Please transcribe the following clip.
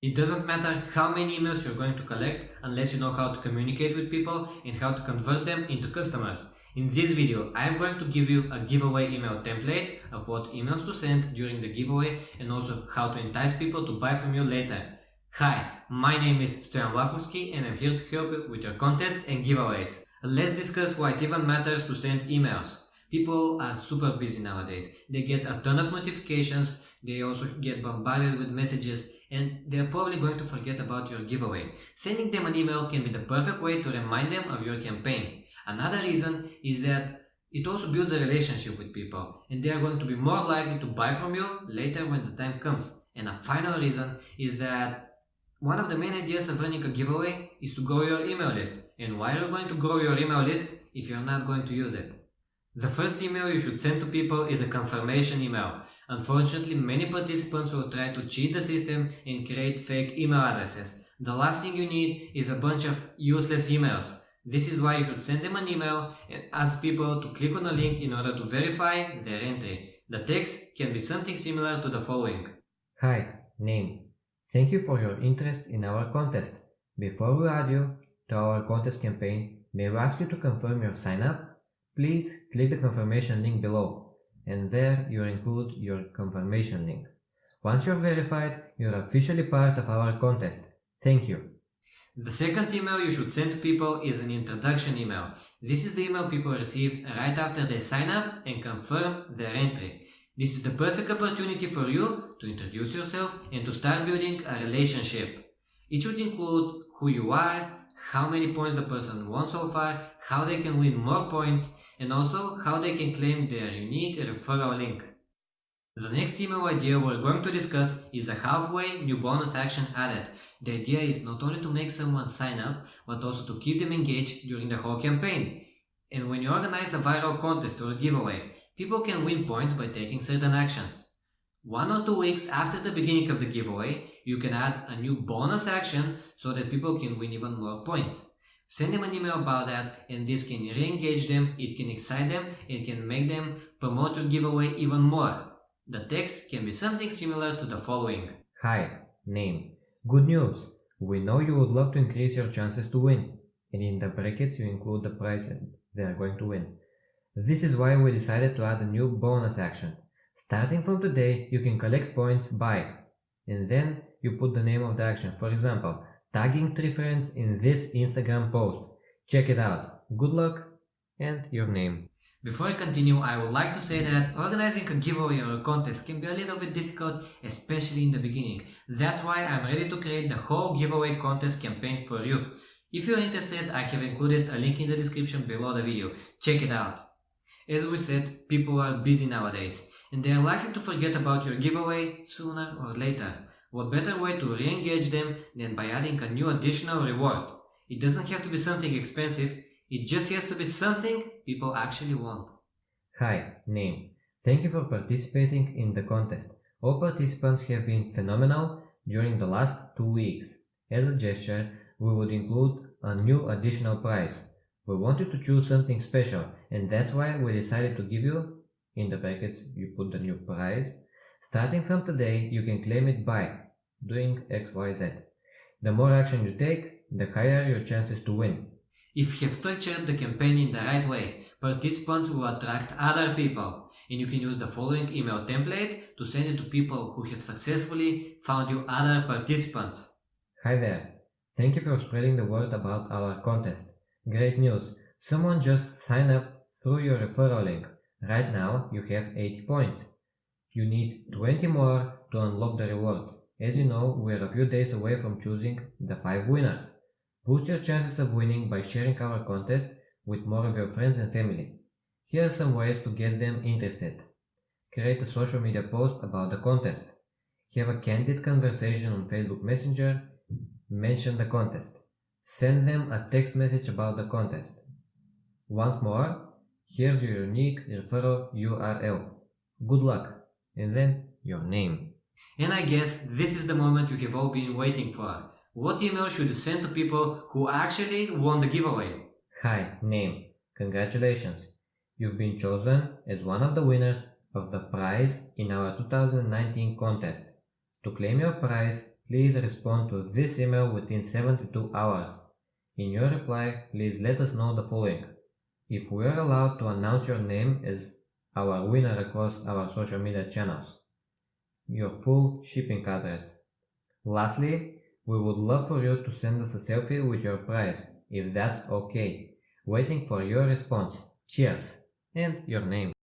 It doesn't matter how many emails you're going to collect unless you know how to communicate with people and how to convert them into customers. In this video, I am going to give you a giveaway email template of what emails to send during the giveaway and also how to entice people to buy from you later. Hi, my name is Stoyan Vlahovsky and I'm here to help you with your contests and giveaways. Let's discuss why it even matters to send emails. People are super busy nowadays. They get a ton of notifications, they also get bombarded with messages, and they're probably going to forget about your giveaway. Sending them an email can be the perfect way to remind them of your campaign. Another reason is that it also builds a relationship with people, and they are going to be more likely to buy from you later when the time comes. And a final reason is that one of the main ideas of running a giveaway is to grow your email list. And why are you going to grow your email list if you're not going to use it? The first email you should send to people is a confirmation email. Unfortunately, many participants will try to cheat the system and create fake email addresses. The last thing you need is a bunch of useless emails. This is why you should send them an email and ask people to click on a link in order to verify their entry. The text can be something similar to the following. Hi, name. Thank you for your interest in our contest. Before we add you to our contest campaign, may we ask you to confirm your sign up? Please click the confirmation link below, and there you include your confirmation link. Once you're verified, you're officially part of our contest. Thank you. The second email you should send to people is an introduction email. This is the email people receive right after they sign up and confirm their entry. This is the perfect opportunity for you to introduce yourself and to start building a relationship. It should include who you are, how many points the person won so far, how they can win more points, and also how they can claim their unique referral link. The next email idea we're going to discuss is a halfway new bonus action added. The idea is not only to make someone sign up, but also to keep them engaged during the whole campaign. And when you organize a viral contest or a giveaway, people can win points by taking certain actions. 1 or 2 weeks after the beginning of the giveaway, you can add a new bonus action so that people can win even more points. Send them an email about that, and this can re-engage them, it can excite them, it can make them promote your giveaway even more. The text can be something similar to the following. Hi, name. Good news! We know you would love to increase your chances to win, and in the brackets you include the prize they are going to win. This is why we decided to add a new bonus action. Starting from today, you can collect points by, and then you put the name of the action. For example, tagging 3 friends in this Instagram post. Check it out. Good luck and your name. Before I continue, I would like to say that organizing a giveaway or a contest can be a little bit difficult, especially in the beginning. That's why I'm ready to create the whole giveaway contest campaign for you. If you're interested, I have included a link in the description below the video. Check it out. As we said, people are busy nowadays, and they are likely to forget about your giveaway sooner or later. What better way to re-engage them than by adding a new additional reward? It doesn't have to be something expensive, it just has to be something people actually want. Hi, name. Thank you for participating in the contest. All participants have been phenomenal during the last 2 weeks. As a gesture, we would include a new additional prize. We wanted to choose something special, and that's why we decided to give you, in the brackets you put the new prize. Starting from today, you can claim it by doing XYZ. The more action you take, the higher your chances to win. If you have structured the campaign in the right way, participants will attract other people, and you can use the following email template to send it to people who have successfully found you other participants. Hi there. Thank you for spreading the word about our contest. Great news! Someone just signed up through your referral link. Right now, you have 80 points. You need 20 more to unlock the reward. As you know, we are a few days away from choosing the 5 winners. Boost your chances of winning by sharing our contest with more of your friends and family. Here are some ways to get them interested. Create a social media post about the contest. Have a candid conversation on Facebook Messenger. Mention the contest. Send them a text message about the contest. Once more, here's your unique referral URL. Good luck! And then your name. And I guess this is the moment you have all been waiting for. What email should you send to people who actually won the giveaway? Hi, name. Congratulations! You've been chosen as one of the winners of the prize in our 2019 contest. To claim your prize, please respond to this email within 72 hours. In your reply, please let us know the following. If we are allowed to announce your name as our winner across our social media channels, your full shipping address. Lastly, we would love for you to send us a selfie with your prize, if that's okay. Waiting for your response. Cheers! And your name.